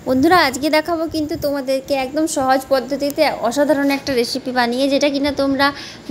বন্ধুরা আজকে দেখাবো কিন্তু তোমাদেরকে একদম সহজ পদ্ধতিতে অসাধারণ একটা রেসিপি বানিয়ে, যেটা কিনা তোমরা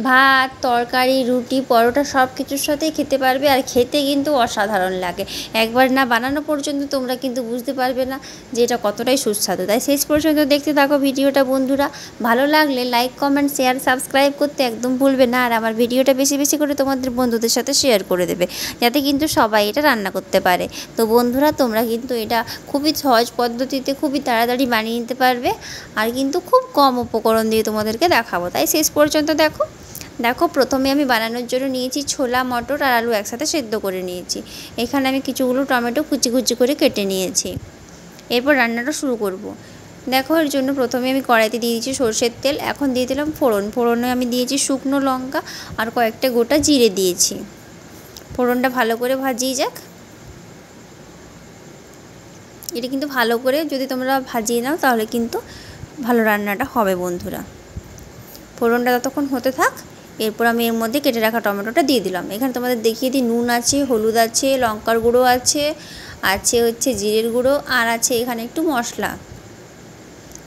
ভাত, তরকারি, রুটি, পরোটা সব কিছুর সাথেই খেতে পারবে। আর খেতে কিন্তু অসাধারণ লাগে। একবার না বানানো পর্যন্ত তোমরা কিন্তু বুঝতে পারবে না যে এটা কতটাই সুস্বাদু। তাই শেষ পর্যন্ত দেখতে থাকো ভিডিওটা বন্ধুরা। ভালো লাগলে লাইক, কমেন্ট, শেয়ার, সাবস্ক্রাইব করতে একদম ভুলবে না। আর আমার ভিডিওটা বেশি বেশি করে তোমাদের বন্ধুদের সাথে শেয়ার করে দেবে, যাতে কিন্তু সবাই এটা রান্না করতে পারে। তো বন্ধুরা তোমরা কিন্তু এটা খুবই সহজ পদ্ধতিতে খুবই তাড়াতাড়ি বানিয়ে নিতে পারবে। আর কিন্তু খুব কম উপকরণ দিয়ে তোমাদেরকে দেখাবো, তাই শেষ পর্যন্ত দেখো। প্রথমে আমি বানানোর জন্য নিয়েছি ছোলা, মটর আর আলু একসাথে সেদ্ধ করে নিয়েছি। এখানে আমি কিছুগুলো টমেটো কুচি কুচি করে কেটে নিয়েছি। এরপর রান্নাটা শুরু করব। দেখো, এর জন্য প্রথমে আমি কড়াইতে দিয়ে দিয়েছি সরষের তেল। এখন দিয়ে দিলাম ফোড়নে আমি দিয়েছি শুকনো লঙ্কা আর কয়েকটা গোটা জিরে দিয়েছি। ফোড়নটা ভালো করে ভাজিয়ে যাক। এটা কিন্তু ভালো করে যদি তোমরা ভাজিয়ে নাও তাহলে কিন্তু ভালো রান্নাটা হবে বন্ধুরা। ফোড়নটা ততক্ষণ হতে থাক। এরপর আমি এর মধ্যে কেটে রাখা টমেটোটা দিয়ে দিলাম। এখানে তোমাদের দেখিয়ে দিই, নুন আছে, হলুদ আছে, লঙ্কার গুঁড়ো আছে, হচ্ছে জিরের গুঁড়ো, আর আছে এখানে একটু মশলা,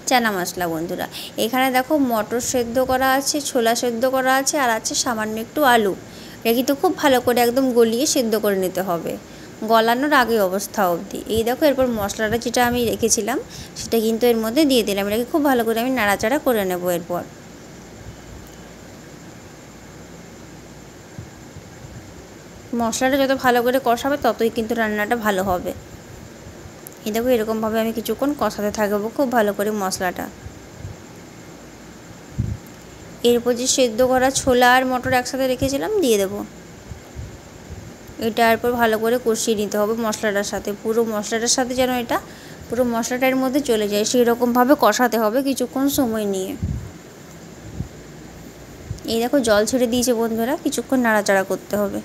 চানা মশলা বন্ধুরা। এখানে দেখো মটর সেদ্ধ করা আছে, ছোলা সেদ্ধ করা আছে, আর আছে সামান্য একটু আলু। এটা কিন্তু খুব ভালো করে একদম গলিয়ে সেদ্ধ করে নিতে হবে, গলানোর আগে অবস্থা অবধি। এই দেখো, এরপর মশলাটা যেটা আমি রেখেছিলাম সেটা কিন্তু এর মধ্যে দিয়ে দিলাম। এটাকে খুব ভালো করে আমি নাড়াচাড়া করে নেব। এরপর মশলাটা যত ভালো করে কষাবে ততই কিন্তু রান্নাটা ভালো হবে। এই দেখো, এরকমভাবে আমি কিছুক্ষণ কষাতে থাকবো খুব ভালো করে মশলাটা। এরপর যে সেদ্ধ করা ছোলা আর মটর একসাথে রেখেছিলাম দিয়ে দেবো। এটা এরপর ভালো করে কষিয়ে নিতে হবে মশলাটার সাথে। পুরো মশলাটার সাথে যেন এটা পুরো মশলাটার মধ্যে চলে যায়, সেই রকমভাবে কষাতে হবে কিছুক্ষণ সময় নিয়ে। এই দেখো, জল ছেড়ে দিয়েছে বন্ধুরা, কিছুক্ষণ নাড়াচাড়া করতে হবে।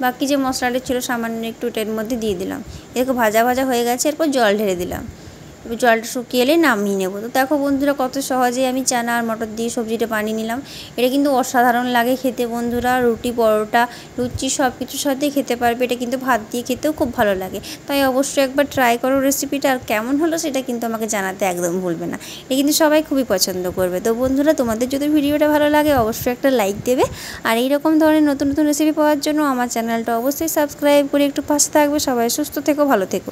বাকি যে মশলাটা ছিল সামান্য একটু এর মধ্যে দিয়ে দিলাম। এরকম ভাজা ভাজা হয়ে গেছে। এরপর জল ঢেলে দিলাম। এবার জলটা শুকিয়ে এলে নামিয়ে নেবো। তো দেখো বন্ধুরা, কত সহজে আমি চানা আর মটর দিয়ে সবজিটা বানিয়ে নিলাম। এটা কিন্তু অসাধারণ লাগে খেতে বন্ধুরা। রুটি, পরোটা, লুচি সব কিছুর সাথেই খেতে পারবে। এটা কিন্তু ভাত দিয়ে খেতেও খুব ভালো লাগে। তাই অবশ্যই একবার ট্রাই করো রেসিপিটা। আর কেমন হলো সেটা কিন্তু আমাকে জানাতে একদম ভুলবে না। এটা কিন্তু সবাই খুবই পছন্দ করবে। তো বন্ধুরা, তোমাদের যদি ভিডিওটা ভালো লাগে অবশ্যই একটা লাইক দেবে। আর এইরকম ধরনের নতুন নতুন রেসিপি পাওয়ার জন্য আমার চ্যানেলটা অবশ্যই সাবস্ক্রাইব করে একটু পাশে থাকবে। সবাই সুস্থ থেকো, ভালো থেকো।